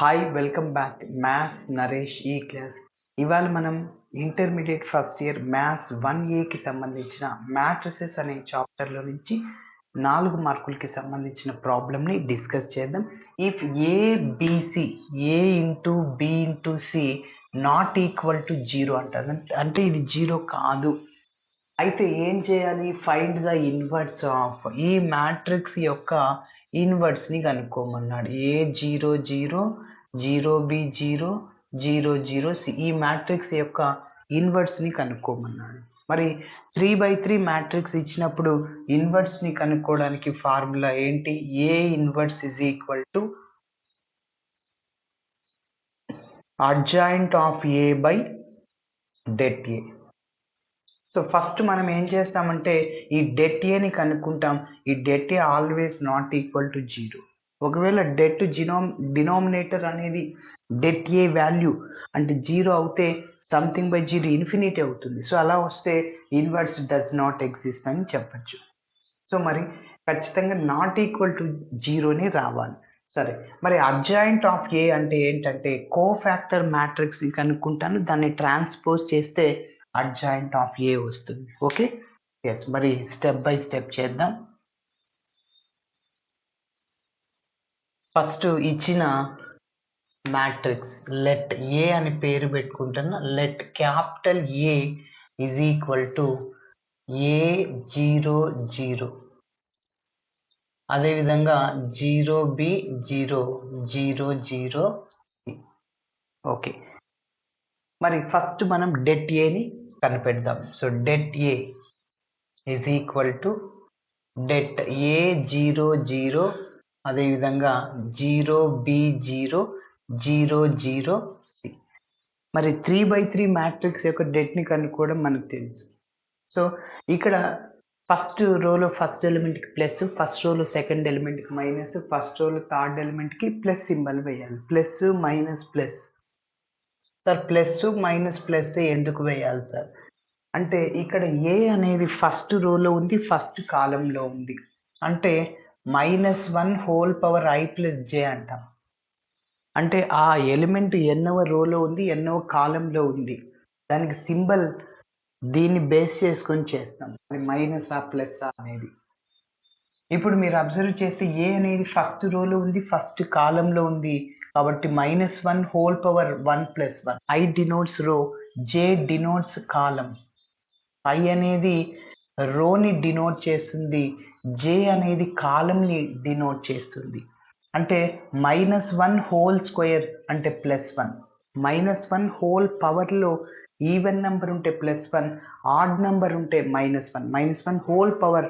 Hi welcome back maths Naresh ఈ class. ఇవాళ మనం ఇంటర్మీడియట్ ఫస్ట్ ఇయర్ మ్యాథ్స్ 1Aకి సంబంధించిన మ్యాట్రిసెస్ అనే చాప్టర్లో నుంచి 4 మార్కులకి సంబంధించిన ప్రాబ్లమ్ని డిస్కస్ చేద్దాం. If ABC A into B into C not equal to 0 అంటారు. అంటే ఇది 0 కాదు. అయితే ఏం చేయాలి? ఫైండ్ ద ఇన్వర్స్ ఆఫ్ ఈ మ్యాట్రిక్స్ యొక్క ఇన్వర్స్ని కనుక్కోమన్నాడు. A00 0B0 0 ఈ మ్యాట్రిక్స్ యొక్క ఇన్వర్స్ని కనుక్కోమన్నాడు. మరి 3/3 మ్యాట్రిక్స్ ఇచ్చినప్పుడు ఇన్వర్స్ని కనుక్కోవడానికి ఫార్ములా ఏంటి? A inverse is equal to adjoint of A by det A. So first మనం ఏం చేస్తామంటే ఈ డెట్ ఏని కనుక్కుంటాం. ఈ det A always not equal to 0. ఒకవేళ డెట్ డినామినేటర్ అనేది డెట్ ఏ వాల్యూ అంటే 0 అవుతే సంథింగ్ బై 0 ఇన్ఫినిటీ అవుతుంది. సో అలా వస్తే ఇన్వర్స్ డస్ నాట్ ఎగ్జిస్ట్ అని చెప్పచ్చు. సో మరి ఖచ్చితంగా నాట్ ఈక్వల్ టు 0ని రావాలి. సరే, మరి అడ్జాయింట్ ఆఫ్ ఏ అంటే ఏంటంటే కోఫాక్టర్ మ్యాట్రిక్స్ కనుక్కుంటాను, దాన్ని ట్రాన్స్పోజ్ చేస్తే అడ్జాయింట్ ఆఫ్ ఏ వస్తుంది. Okay, yes. మరి స్టెప్ బై స్టెప్ చేద్దాం. ఫస్ట్ ఇచ్చిన మ్యాట్రిక్స్ లెట్ ఏ అని పేరు పెట్టుకుంటున్నా. Let capital A is equal to A00, అదేవిధంగా 0B0 00C. ఓకే, మరి ఫస్ట్ మనం డెట్ ఏని కనిపెడదాం. So det A is equal to det A00 అదేవిధంగా 0B0 00C. మరి 3/3 మ్యాట్రిక్స్ యొక్క డెట్ని కనుక్కోవడం మనకు తెలుసు. సో ఇక్కడ ఫస్ట్ రోలో ఫస్ట్ ఎలిమెంట్కి ప్లస్, ఫస్ట్ రోలో సెకండ్ ఎలిమెంట్కి మైనస్, ఫస్ట్ రోలో థర్డ్ ఎలిమెంట్కి ప్లస్ సింబల్ వేయాలి. Plus minus plus. Sir plus minus plus ఎందుకు వేయాలి సార్ అంటే ఇక్కడ ఏ అనేది ఫస్ట్ రోలో ఉంది, ఫస్ట్ కాలంలో ఉంది. అంటే -1 హోల్ పవర్ I ప్లస్ జే అంటాం. అంటే ఆ ఎలిమెంట్ ఎన్నవ రోలో ఉంది, ఎన్నవ కాలంలో ఉంది, దానికి సింబల్ దీన్ని బేస్ చేసుకొని చేస్తాం. అది మైనస్ ఆ ప్లస్ అనేది. ఇప్పుడు మీరు అబ్జర్వ్ చేస్తే ఏ అనేది ఫస్ట్ రోలో ఉంది, ఫస్ట్ కాలంలో ఉంది, కాబట్టి -1 whole power 1 plus 1. I denotes రో, జే డినోట్స్ కాలం. I అనేది రోని డినోట్ చేస్తుంది, జే అనేది కాలంని డినోట్ చేస్తుంది. అంటే -1 హోల్ స్క్వేర్ అంటే +1, -1 హోల్ పవర్లో ఈవెన్ నెంబర్ ఉంటే +1, ఆడ్ నెంబర్ ఉంటే -1, -1 హోల్ పవర్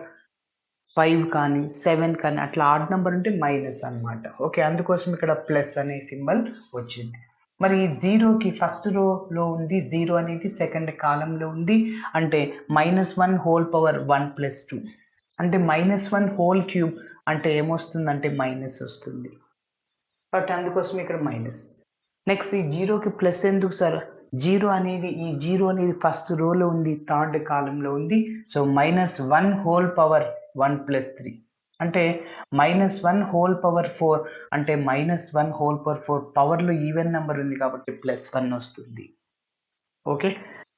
5 కానీ 7 కానీ అట్లా ఆడ్ నెంబర్ ఉంటే మైనస్ అనమాట. ఓకే, అందుకోసం ఇక్కడ ప్లస్ అనే సింబల్ వచ్చింది. మరి 0కి ఫస్ట్ రోలో ఉంది, 0 అనేది సెకండ్ కాలంలో ఉంది, అంటే -1 హోల్ పవర్ 1 ప్లస్ 2 అంటే -1 హోల్ క్యూబ్ అంటే ఏమొస్తుందంటే మైనస్ వస్తుంది. బట్ అందుకోసం ఇక్కడ మైనస్. నెక్స్ట్ ఈ 0కి ప్లస్ ఎందుకు సార్? 0 అనేది ఫస్ట్ రోలో ఉంది, థర్డ్ కాలంలో ఉంది. సో -1 హోల్ పవర్ 1 ప్లస్ 3 అంటే -1 హోల్ పవర్ 4 అంటే -1 హోల్ పవర్ 4 పవర్లో ఈవెన్ నెంబర్ ఉంది కాబట్టి +1 వస్తుంది. ఓకే,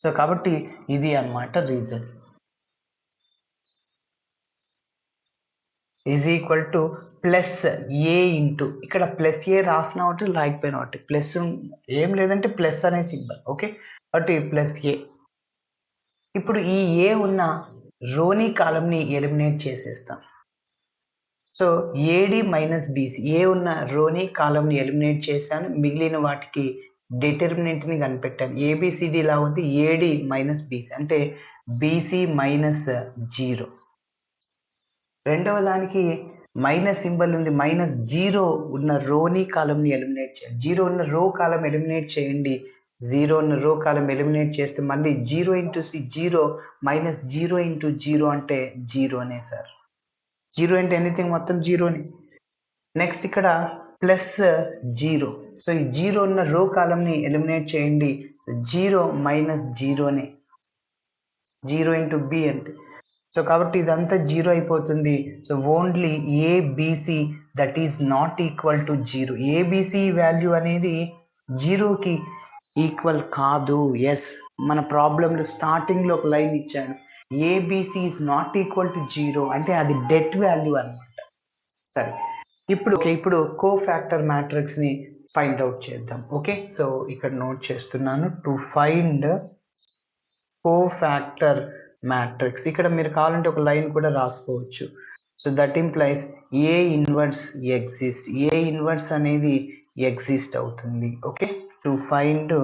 సో కాబట్టి ఇది అన్నమాట reason. Is equal to plus A into, ఇక్కడ ప్లస్ ఏ రాసిన ఒకటి రాకపోయిన ఒకటి, ప్లస్ ఏం లేదంటే ప్లస్ అనే సింబల్. ఓకే, కాబట్టి ప్లస్ ఏ. ఇప్పుడు ఈ ఏ ఉన్న రోని కాలంని ఎలిమినేట్ చేసేస్తాం. సో ఏడి మైనస్ బీసీ, ఏ ఉన్న రోని కాలంని ఎలిమినేట్ చేశాను, మిగిలిన వాటికి డిటర్మినెంట్ని కనిపెట్టాను. ఏబిసిడి ఇలా ఉంది, ఏడి మైనస్ బీసీ అంటే బీసీ మైనస్ 0. రెండవ దానికి మైనస్ సింబల్ ఉంది, -0 ఉన్న రోని కాలంని ఎలిమినేట్ చేయండి. 0 ఉన్న రో కాలం ఎలిమినేట్ చేయండి. 0 ఉన్న రో కాలం ఎలిమినేట్ చేస్తే మళ్ళీ 0 ఇంటూ సి 0, -0 ఇంటూ 0 అంటే 0నే సార్. 0 అంటే ఎనీథింగ్ మొత్తం 0ని. నెక్స్ట్ ఇక్కడ ప్లస్ 0. సో ఈ 0 ఉన్న రో కాలంని ఎలిమినేట్ చేయండి. 0 -0నే, 0 ఇంటూ బి అంటే సో కాబట్టి ఇదంతా జీరో అయిపోతుంది. So only ABC that is not equal to zero. ABC value అనేది జీరోకి ఈక్వల్ కాదు. ఎస్, మన ప్రాబ్లంలో స్టార్టింగ్లో ఒక లైన్ ఇచ్చాడు, ABC is not equal to zero అంటే అది డెట్ వాల్యూ అనమాట. సరే, ఇప్పుడు కోఫాక్టర్ మ్యాట్రిక్స్ని ఫైండ్ అవుట్ చేద్దాం. ఓకే, సో ఇక్కడ నోట్ చేస్తున్నాను, టు ఫైండ్ కోఫాక్టర్ మ్యాట్రిక్స్. ఇక్కడ మీరు కావాలంటే ఒక లైన్ కూడా రాసుకోవచ్చు. So that implies A inverse exist. A inverse అనేది ఎగ్జిస్ట్ అవుతుంది. Okay, to find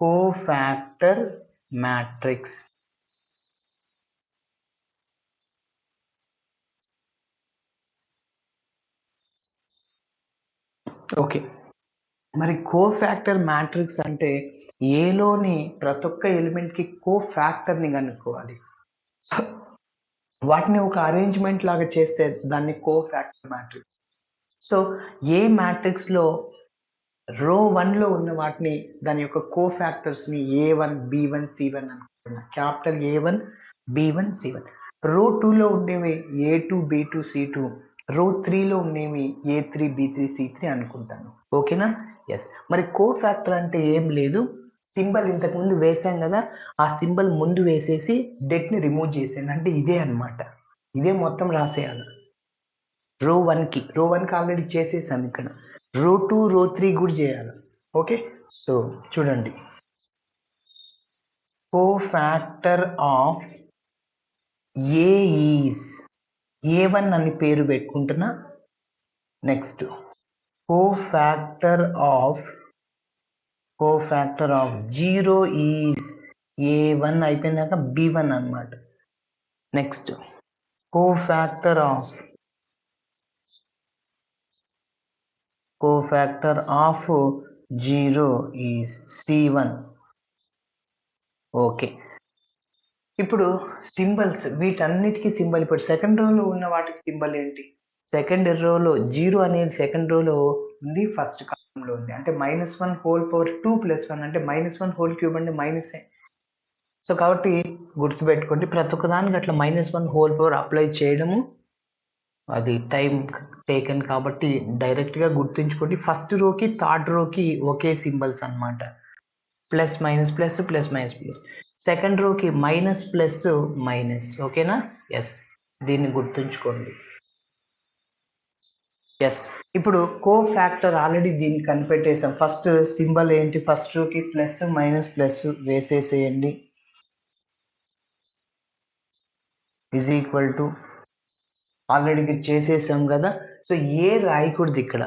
cofactor matrix. Okay, మరి కోఫాక్టర్ మ్యాట్రిక్స్ అంటే ఏలోని ప్రతి ఒక్క ఎలిమెంట్కి కోఫాక్టర్ని కనుక్కోవాలి. వాటిని ఒక అరేంజ్మెంట్ లాగా చేస్తే దాన్ని కోఫాక్టర్ మ్యాట్రిక్స్. సో ఏ మ్యాట్రిక్స్లో రో 1లో ఉన్న వాటిని దాని యొక్క కోఫాక్టర్స్ని A1 B1 C1 అనుకుంటున్నా. Capital A1 B1 C1. రో 2లో ఉండేవి A2 B2 C2. రో 3లో ఉండేవి A3 B3 C3 అనుకుంటాను. ఓకేనా? ఎస్. మరి కోఫాక్టర్ అంటే ఏం లేదు, సింబల్ ఇంతకుముందు వేసాం కదా, ఆ సింబల్ ముందు వేసేసి డెట్ని రిమూవ్ చేసాను అంటే ఇదే అనమాట. ఇదే మొత్తం రాసేయాలి. రో 1కి ఆల్రెడీ చేసేసాను ఇక్కడ. రో 2 రో 3 కూడా చేయాలి. ఓకే, సో చూడండి, cofactor of A is A1 అని పేరు పెట్టుకుంటున్నా. Next cofactor of 0 is A1 అయిపోయినాక B1 అనమాట. Next cofactor of 0 is C1. Okay, ఇప్పుడు సింబల్స్, వీటన్నిటికీ సింబల్, ఇప్పుడు సెకండ్ రోలో ఉన్న వాటికి సింబల్ ఏంటి? సెకండ్ రోలో 0 అనేది సెకండ్ రోలో ఉంది, ఫస్ట్ కాలంలో ఉంది. అంటే -1 హోల్ పవర్ 2 + 1 అంటే -1 హోల్ క్యూబ్ అంటే మైనసే. సో కాబట్టి గుర్తుపెట్టుకోండి, ప్రతి ఒక్కదానికి అట్లా -1 హోల్ పవర్ అప్లై చేయడము అది టైం టేకన్ కాబట్టి డైరెక్ట్గా గుర్తుంచుకోండి. ఫస్ట్ రోకి థర్డ్ రోకి ఒకే సింబల్స్ అనమాట, plus minus plus plus minus plus. Second రోకి మైనస్ ప్లస్ మైనస్. ఓకేనా? ఎస్, దీన్ని గుర్తుంచుకోండి. ఎస్, ఇప్పుడు కోఫాక్టర్ ఆల్రెడీ దీన్ని కనిపెట్టేసాం. ఫస్ట్ సింబల్ ఏంటి? ఫస్ట్ రోకి ప్లస్ మైనస్ ప్లస్ వేసేసేయండి, ఈజ్ ఈక్వల్ టు ఆల్రెడీ చేసేసాం కదా. సో ఏ రాయకూడదు ఇక్కడ,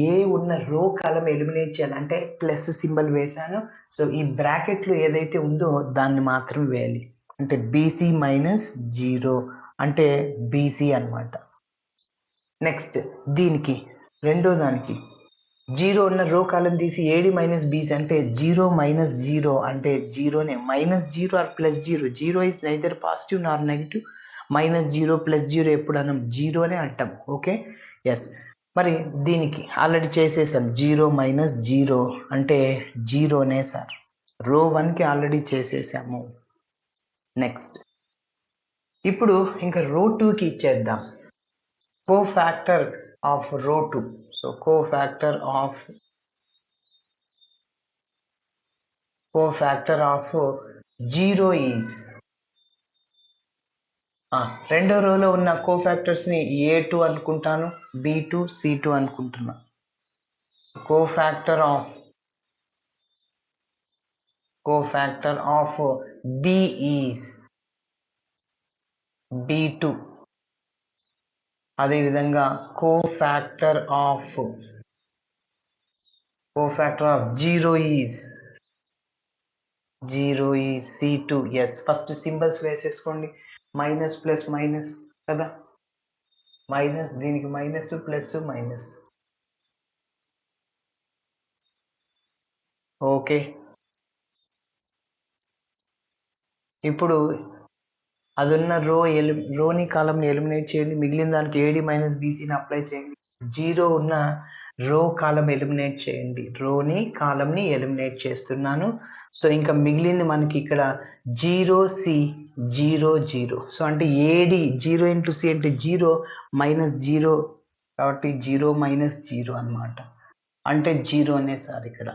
ఏ ఉన్న రో కాలం ఎలిమినేట్ చేయాలి అంటే ప్లస్ సింబల్ వేసాను. సో ఈ బ్రాకెట్లో ఏదైతే ఉందో దాన్ని మాత్రం వేయాలి. అంటే బీసీ -0 అంటే బీసీ అనమాట. నెక్స్ట్ దీనికి రెండో దానికి 0 ఉన్న రో కాలం తీసి ఏడి -BC అంటే 0 -0 అంటే జీరోనే. -0 or +0, 0 is neither positive nor negative. -0 +0 ఎప్పుడు అనం జీరోనే అంటాం. Okay, yes. మరి దీనికి ఆల్రెడీ చేసేసాం, 0 -0 అంటే జీరోనే సార్. రో 1కి ఆల్రెడీ చేసేసాము. నెక్స్ట్ ఇప్పుడు ఇంకా రో 2కి ఇచ్చేద్దాం, కోఫాక్టర్ ఆఫ్ రో 2. సో కోఫాక్టర్ ఆఫ్ 0 ఈజ్, రెండో రోలో ఉన్న కోఫాక్టర్స్ని A2 అనుకుంటాను, B2 C2 అనుకుంటున్నా. Cofactor of B is B2. అదేవిధంగా cofactor of 0 is C2. Yes, first symbols వేసేసుకోండి, మైనస్ ప్లస్ మైనస్ కదా, మైనస్ దీనికి మైనస్ ప్లస్ మైనస్. ఓకే, ఇప్పుడు అదున్న రోని కాలంని ఎలిమినేట్ చేయండి, మిగిలిన దానికి AD - BCని అప్లై చేయండి. 0 ఉన్న రో కాలం ఎలిమినేట్ చేయండి. రోని కాలంని ఎలిమినేట్ చేస్తున్నాను. సో ఇంకా మిగిలింది మనకి ఇక్కడ 0C 0 0. సో అంటే ఏడి 0 ఇంటూ సి అంటే 0 మైనస్ 0 కాబట్టి 0 మైనస్ 0 అనమాట. అంటే 0 అనే సార్ ఇక్కడ.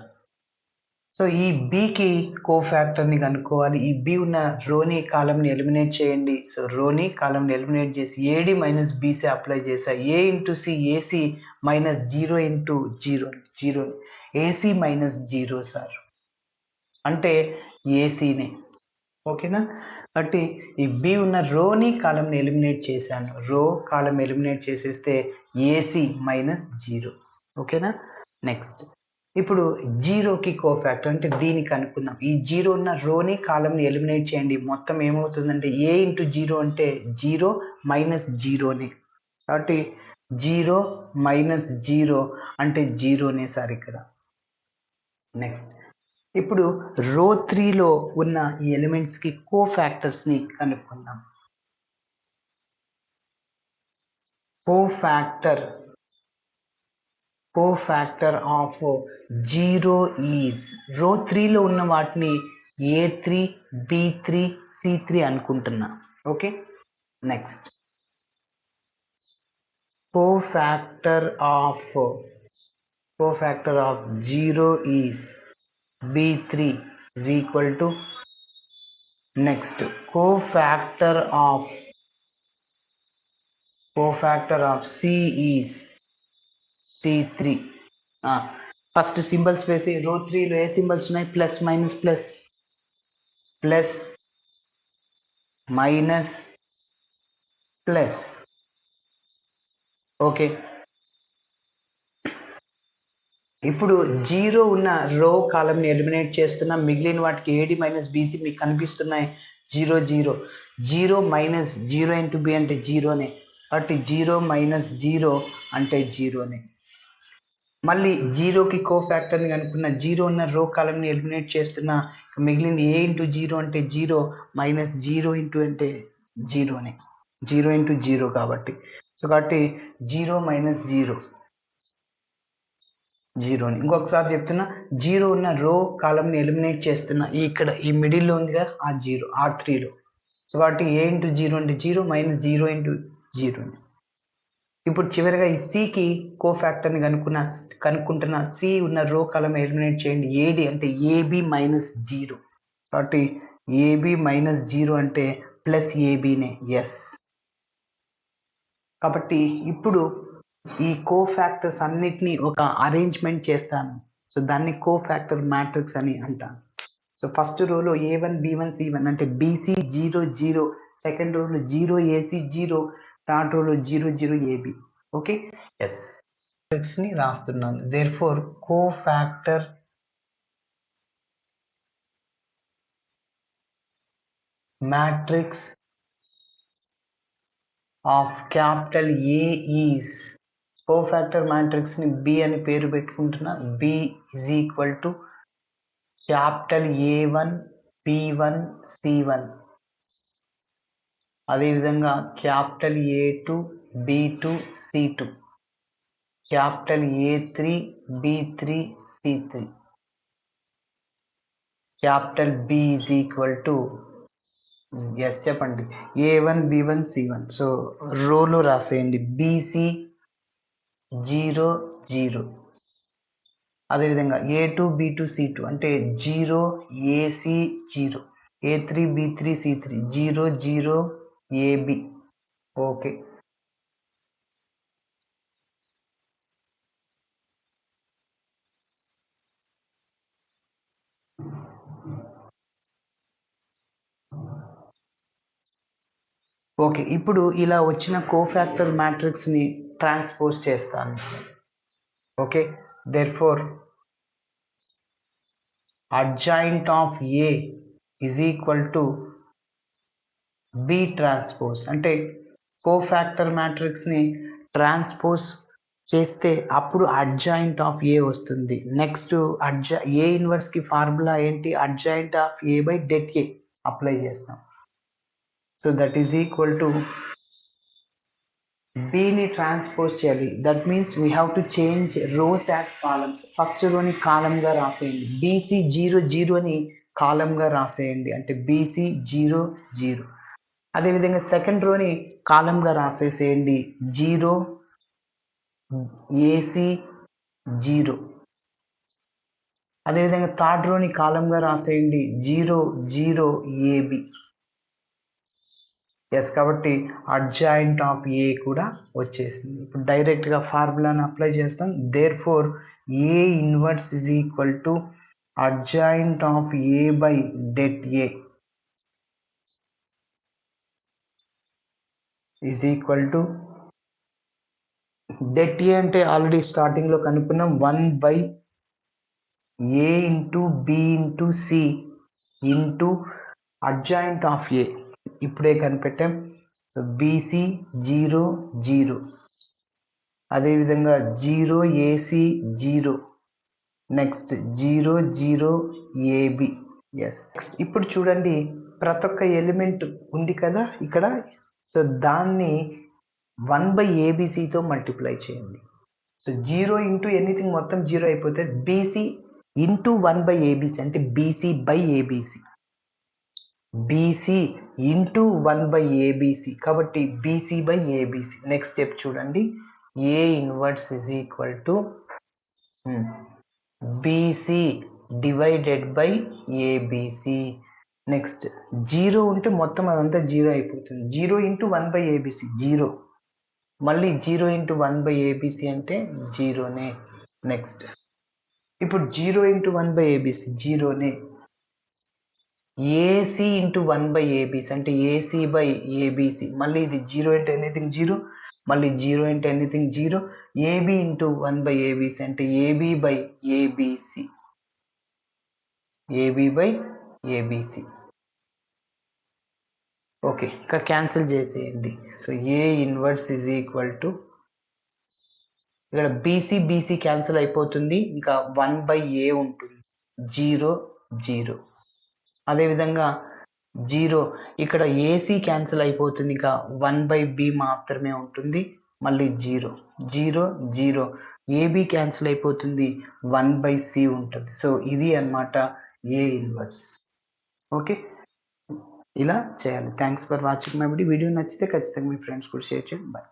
సో ఈ బికి కోఫ్యాక్టర్ని కనుక్కోవాలి. ఈ బి ఉన్న రోని కాలంని ఎలిమినేట్ చేయండి. సో రోని కాలంని ఎలిమినేట్ చేసి ఏడి మైనస్ బీసీ అప్లై చేసా. A into C AC minus 0 into 0 AC minus 0 sir అంటే ఏసీనే. ఓకేనా? కాబట్టి ఈ బి ఉన్న రోని కాలంని ఎలిమినేట్ చేశాను. రో కాలం ఎలిమినేట్ చేసేస్తే ఏసీ మైనస్ 0. ఓకేనా? నెక్స్ట్ ఇప్పుడు 0కి కోఫ్యాక్టర్ అంటే దీనికి అనుకుందాం. ఈ 0 ఉన్న రోని కాలంని ఎలిమినేట్ చేయండి. మొత్తం ఏమవుతుందంటే ఏ ఇంటూ 0 అంటే 0 మైనస్ 0నే. కాబట్టి 0 మైనస్ 0 అంటే 0నే సార్ ఇక్కడ. నెక్స్ట్ ఇప్పుడు రో 3లో ఉన్న ఈ ఎలిమెంట్స్కి కోఫ్యాక్టర్స్ని కనుక్కుందాం. కోఫ్యాక్టర్ ఆఫ్ 0 ఈజ్ రో 3లో ఉన్న వాటిని A3 B3 C3 అనుకుంటున్నా. Okay, next cofactor of 0 is B3 is equal to next cofactor of C is C3. First symbols వేసి రో 3లో ఏ సింబల్స్ ఉన్నాయి? Plus minus plus, plus minus plus. Okay, ఇప్పుడు 0 ఉన్న row కాలంని ఎలిమినేట్ చేస్తున్నా. మిగిలిన వాటికి ఏడి మైనస్ బీసీ మీకు కనిపిస్తున్నాయి. 0 0 0 మైనస్ 0 ఇంటూ బి అంటే 0నే. కాబట్టి 0 మైనస్ 0 అంటే 0నే. మళ్ళీ 0కి కోఫ్యాక్టర్ని కనుక్కున్న. 0 ఉన్న రో కాలంని ఎలిమినేట్ చేస్తున్నా. మిగిలింది ఏ ఇంటూ 0 అంటే 0 మైనస్ 0 ఇంటూ అంటే 0నే. 0 ఇంటూ 0 కాబట్టి. సో కాబట్టి 0 మైనస్ 0ని. ఇంకొకసారి చెప్తున్నా, 0 ఉన్న రో కాలంని ఎలిమినేట్ చేస్తున్నా. ఇక్కడ ఈ మిడిల్లో ఉందిగా ఆ 0 R3లో. సో కాబట్టి ఏ ఇంటూ 0 అంటే 0 మైనస్ 0 ఇంటూ 0ని. ఇప్పుడు చివరిగా ఈ సికి కోఫ్యాక్టర్ని కనుక్కుంటున్న. సి ఉన్న రో కాలం ఎలిమినేట్ చేయండి. ఏడి అంటే ఏబి మైనస్ 0. కాబట్టి ఏబి మైనస్ 0 అంటే ప్లస్ ఏబినే. ఎస్. కాబట్టి ఇప్పుడు ఈ కోఫ్యాక్టర్స్ అన్నిటినీ ఒక అరేంజ్మెంట్ చేస్తాను. సో దాన్ని కోఫ్యాక్టర్ మ్యాట్రిక్స్ అని అంటాను. సో ఫస్ట్ రోలో A1 B1 C1 అంటే BC 0 0, సెకండ్ రోలో 0 AC 0, థర్డ్ రోలో 0 0 AB. Okay, yes. మ్యాట్రిక్స్ని రాస్తున్నాను. Therefore cofactor matrix of capital A is cofactor మ్యాట్రిక్స్ని బి అని పేరు పెట్టుకుంటున్నా. B is equal to capital A1 B1 C1, అదేవిధంగా capital A2 B2 C2, capital A3 B3 C3, capital B is equal to yes చెప్పండి A1 B1 C1. So రోలో రాసేయండి BC 0 0, అదేవిధంగా A2 B2 C2 అంటే 0 AC 0, A3 B3 C3 0 0 AB. Okay, okay. ఇప్పుడు ఇలా వచ్చిన cofactor మ్యాట్రిక్స్ని transpose చేస్తాను. Okay, therefore adjoint of A is equal to B transpose. అంటే కోఫ్యాక్టర్ మ్యాట్రిక్స్ని ట్రాన్స్పోజ్ చేస్తే అప్పుడు అడ్జాయింట్ ఆఫ్ ఏ వస్తుంది. నెక్స్ట్ ఏ ఇన్వర్స్కి ఫార్ములా ఏంటి? Adjoint of A by det A apply చేస్తాం. So that is equal to బిని ట్రాన్స్పోజ్ చేయాలి. That means we have to change rows as columns. First రోని కాలంగా రాసేయండి. బీసీ 0 అని కాలంగా రాసేయండి. అంటే బీసీ 0 అదేవిధంగా సెకండ్ రోని కాలంగా రాసేసేయండి. 0 ఏసీ 0. అదేవిధంగా థర్డ్ రోని కాలంగా రాసేయండి. 0 ఏబి. ఎస్, కాబట్టి అడ్జాయింట్ ఆఫ్ ఏ కూడా వచ్చేసింది. ఇప్పుడు డైరెక్ట్గా ఫార్ములాను అప్లై చేస్తాం. Therefore A inverse is equal to adjoint of A by det A is equal to det A అంటే ఆల్రెడీ స్టార్టింగ్లో కనుక్కున్నాం. 1 by A into B into C into adjoint of A ఇప్పుడే కనిపెట్టాం. సో బీసీ 0 అదేవిధంగా 0 AC 0 next 0 AB. Yes, next ఇప్పుడు చూడండి, ప్రతి ఒక్క ఎలిమెంట్ ఉంది కదా ఇక్కడ. సో దాన్ని 1 బై ఏబిసితో మల్టిప్లై చేయండి. సో 0 ఇంటూ ఎనీథింగ్ మొత్తం 0 అయిపోతే బీసీ ఇంటూ 1 బై ఏబిసి అంటే BC by ABC. BC into 1 by ABC కాబట్టి BC by ABC. Next step చూడండి, A inverse is equal to BC divided by ABC. Next 0 ఉంటే మొత్తం అదంతా 0 అయిపోతుంది. 0 ఇంటూ 1 బై ఏబిసి 0, మళ్ళీ 0 ఇంటూ 1 బై ఏబిసి అంటే 0నే. Next ఇప్పుడు 0 ఇంటూ 1 బై ఏబిసి 0నే. ఏసీ ఇంటూ 1 బై ఏబిసి అంటే ఏసీ బై ఏబిసి, మళ్ళీ ఇది 0 ఇంటూ ఎనీథింగ్ 0, మళ్ళీ 0 into anything 0. AB into 1 by ABC అంటే AB by ABC, AB by ABC. Okay, ఇంకా క్యాన్సిల్ చేసేయండి. So A inverse is equal to ఇక్కడ BC cancel అయిపోతుంది, ఇంకా 1 బై ఏ ఉంటుంది. 0 అదేవిధంగా 0 ఇక్కడ ఏసీ క్యాన్సిల్ అయిపోతుంది, ఇంకా 1 బై బి మాత్రమే ఉంటుంది. మళ్ళీ 0 ఏబి క్యాన్సిల్ అయిపోతుంది, 1 బై సి ఉంటుంది. సో ఇది అన్నమాట ఏ ఇన్వర్స్. ఓకే, ఇలా చేయాలి. Thanks for watching my video. Video నచ్చితే ఖచ్చితంగా మీ ఫ్రెండ్స్ కూడా షేర్ చేయండి. బాయ్.